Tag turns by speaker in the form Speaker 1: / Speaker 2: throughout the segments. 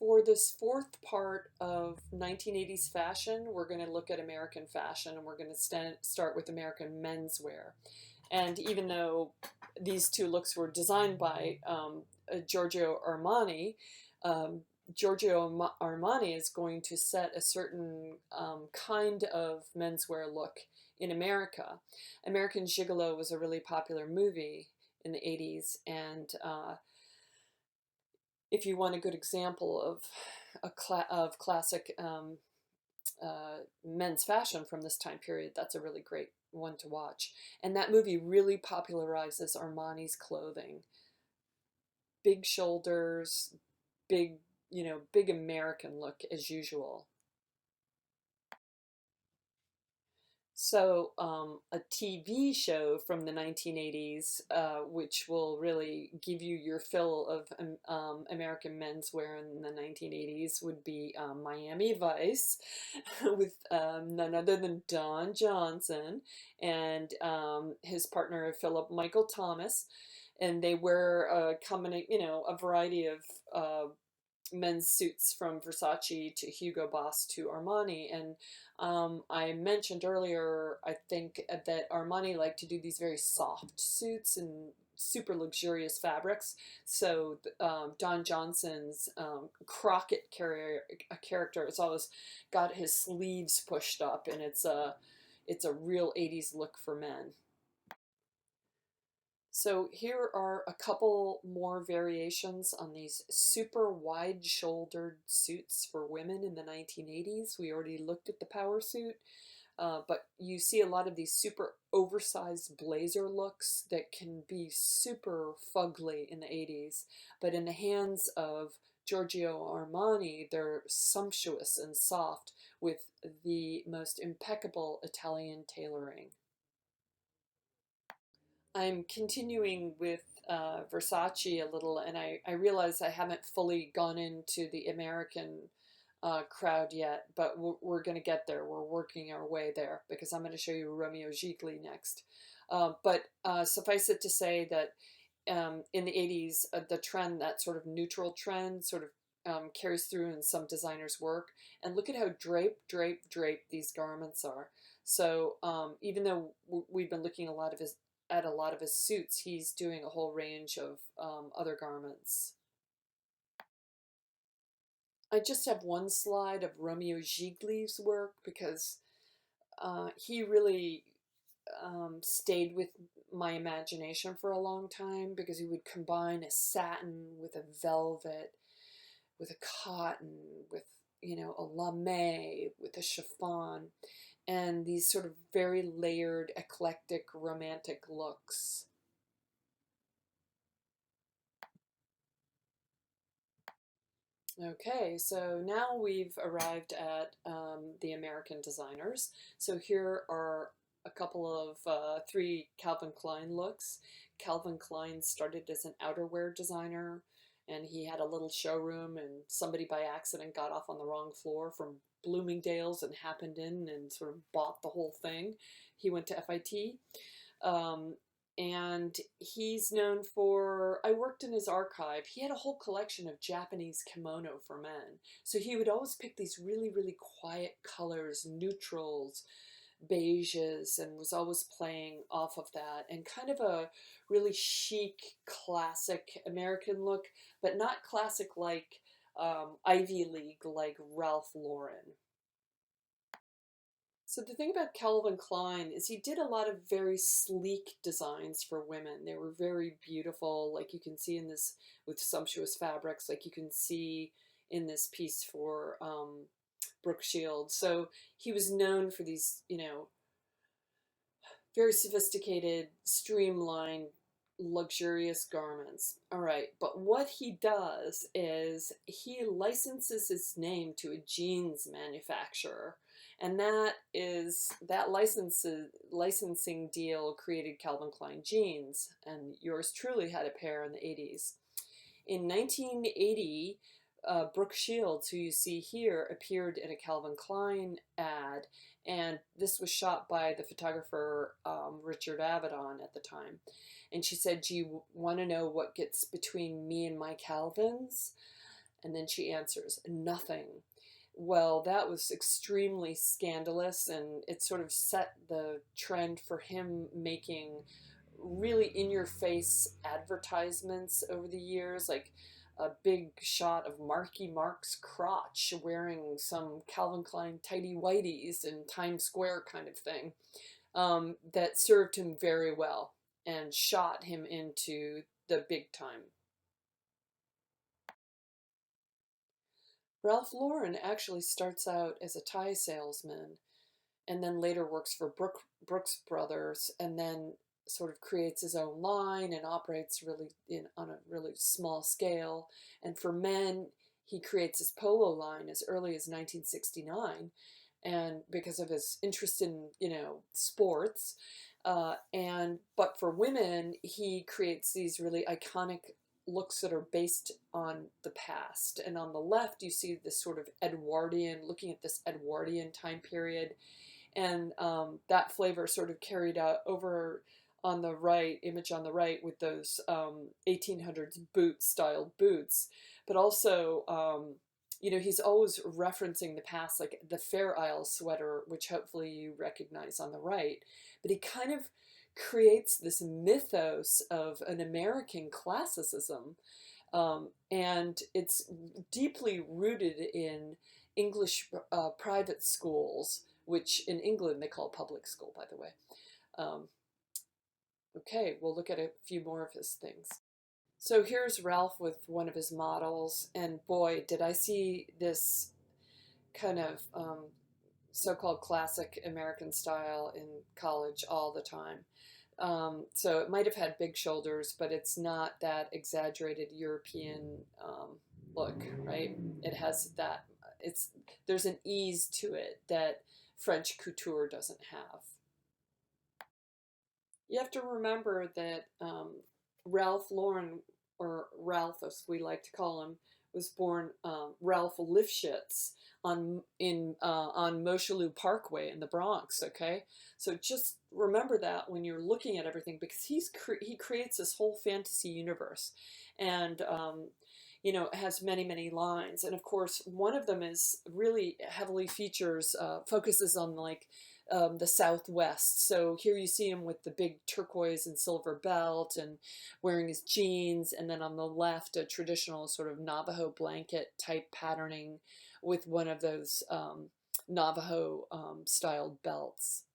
Speaker 1: For this fourth part of 1980s fashion, we're going to look at American fashion and we're going to start with American menswear. And even though these two looks were designed by Giorgio Armani, um, Giorgio Armani is going to set a certain kind of menswear look in America. American Gigolo was a really popular movie in the 80s, and if you want a good example of of classic men's fashion from this time period, that's a really great one to watch. And that movie really popularizes Armani's clothing. Big shoulders, big, big American look as usual. So, a TV show from the 1980s, which will really give you your fill of American menswear in the 1980s, would be Miami Vice with none other than Don Johnson and his partner Philip Michael Thomas. And they wear a variety of men's suits from Versace to Hugo Boss to Armani. And I mentioned earlier, I think that Armani liked to do these very soft suits and super luxurious fabrics. So Don Johnson's Crockett character has always got his sleeves pushed up, and it's a real 80s look for men. So here are a couple more variations on these super wide-shouldered suits for women in the 1980s. We already looked at the power suit, but you see a lot of these super oversized blazer looks that can be super fugly in the 80s. But in the hands of Giorgio Armani, they're sumptuous and soft with the most impeccable Italian tailoring. I'm continuing with Versace a little, and I realize I haven't fully gone into the American crowd yet, but we're going to get there. We're working our way there because I'm going to show you Romeo Gigli next. But suffice it to say that in the 80s, the trend, that sort of neutral trend, sort of carries through in some designers' work. And look at how draped these garments are. So even though we've been looking at a lot of his suits, he's doing a whole range of other garments. I just have one slide of Romeo Gigli's work because he really stayed with my imagination for a long time because he would combine a satin with a velvet, with a cotton, with a lame, with a chiffon, and these sort of very layered, eclectic, romantic looks. Okay, so now we've arrived at the American designers. So here are a couple of three Calvin Klein looks. Calvin Klein started as an outerwear designer, and he had a little showroom, and somebody by accident got off on the wrong floor from Bloomingdale's and happened in and sort of bought the whole thing. He went to FIT. Um, and he's known for, I worked in his archive. He had a whole collection of Japanese kimono for men. So he would always pick these really quiet colors, neutrals, beiges, and was always playing off of that, and kind of a really chic, classic American look, but not classic like Ivy League like Ralph Lauren. So the thing about Calvin Klein is he did a lot of very sleek designs for women. They were very beautiful, like you can see in this with sumptuous fabrics, like you can see in this piece for Brooke Shields. So he was known for these, very sophisticated, streamlined, luxurious garments. All right, but what he does is he licenses his name to a jeans manufacturer, and that licensing deal created Calvin Klein jeans, and yours truly had a pair in the 80s. In 1980, Brooke Shields, who you see here, appeared in a Calvin Klein ad, and this was shot by the photographer Richard Avedon at the time. And she said, "Do you want to know what gets between me and my Calvins?" And then she answers, nothing. Well, that was extremely scandalous, and it sort of set the trend for him making really in your face advertisements over the years, like a big shot of Marky Mark's crotch wearing some Calvin Klein tighty whities in Times Square kind of thing, that served him very well and shot him into the big time. Ralph Lauren actually starts out as a tie salesman and then later works for Brooks Brothers, and then sort of creates his own line and operates really on a really small scale. And for men, he creates his polo line as early as 1969, and because of his interest in sports. And but for women, he creates these really iconic looks that are based on the past. And on the left, you see this sort of Edwardian, looking at this Edwardian time period, and that flavor sort of carried out over on the right, image on the right, with those 1800s boot style boots. But also, he's always referencing the past, like the Fair Isle sweater, which hopefully you recognize on the right. But he kind of creates this mythos of an American classicism, and it's deeply rooted in English private schools, which in England they call public school, by the way. Okay, we'll look at a few more of his things. So here's Ralph with one of his models, and boy, did I see this kind of so-called classic American style in college all the time. So it might have had big shoulders, but it's not that exaggerated European look, right? It has that, there's an ease to it that French couture doesn't have. You have to remember that Ralph Lauren, or Ralph as we like to call him, was born Ralph Lifshitz on Mosholu Parkway in the Bronx. Okay, so just remember that when you're looking at everything, because he creates this whole fantasy universe, and has many lines, and of course one of them is really heavily focuses on like the Southwest. So here you see him with the big turquoise and silver belt and wearing his jeans, and then on the left a traditional sort of Navajo blanket type patterning with one of those Navajo styled belts.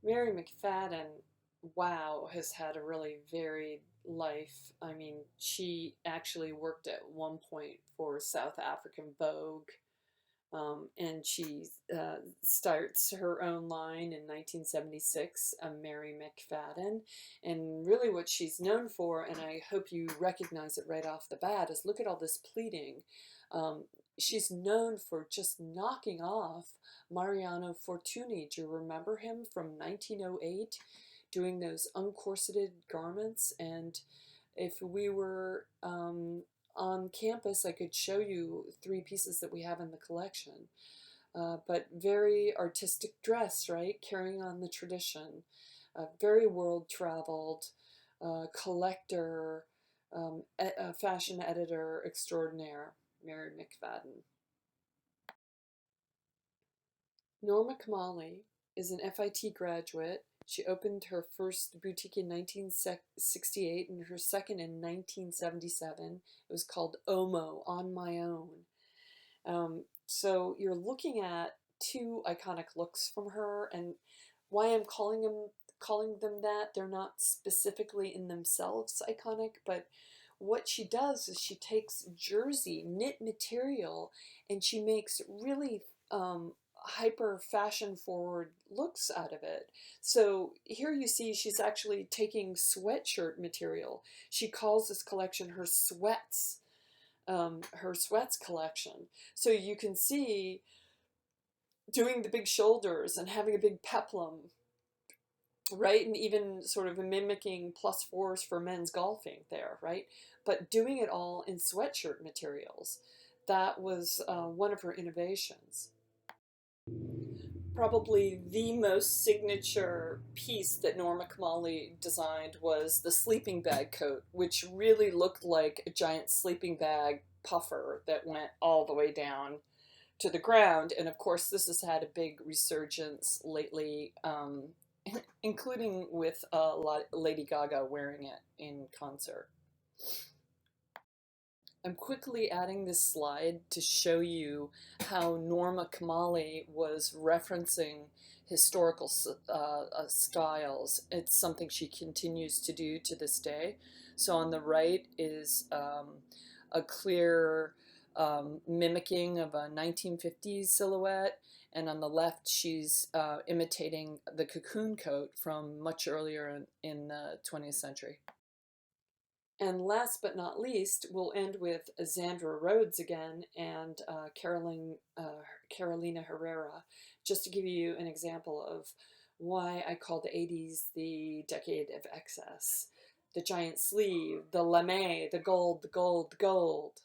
Speaker 1: Mary McFadden, wow, has had a really varied life. I mean, she actually worked at one point for South African Vogue, and she starts her own line in 1976, Mary McFadden. And really what she's known for, and I hope you recognize it right off the bat, is look at all this pleating. She's known for just knocking off Mariano Fortuny. Do you remember him from 1908 doing those uncorseted garments? And if we were on campus, I could show you 3 pieces that we have in the collection. But very artistic dress, right? Carrying on the tradition. Very world traveled, collector, fashion editor extraordinaire, Mary McFadden. Norma Kamali is an FIT graduate. She opened her first boutique in 1968 and her second in 1977. It was called Omo, On My Own. So you're looking at 2 iconic looks from her, and why I'm calling them that, they're not specifically in themselves iconic, but what she does is she takes jersey knit material and she makes really hyper fashion forward looks out of it. So here you see she's actually taking sweatshirt material. She calls this collection her sweats collection. So you can see doing the big shoulders and having a big peplum, right? And even sort of mimicking +4s for men's golfing there, right? But doing it all in sweatshirt materials. That was one of her innovations. Probably the most signature piece that Norma Kamali designed was the sleeping bag coat, which really looked like a giant sleeping bag puffer that went all the way down to the ground. And of course, this has had a big resurgence lately, including with Lady Gaga wearing it in concert. I'm quickly adding this slide to show you how Norma Kamali was referencing historical styles. It's something she continues to do to this day. So on the right is a clear mimicking of a 1950s silhouette, and on the left she's imitating the cocoon coat from much earlier in the 20th century. And last but not least, we'll end with Zandra Rhodes again and Carolina Herrera, just to give you an example of why I call the 80s the decade of excess. The giant sleeve, the lame, the gold, the gold, the gold.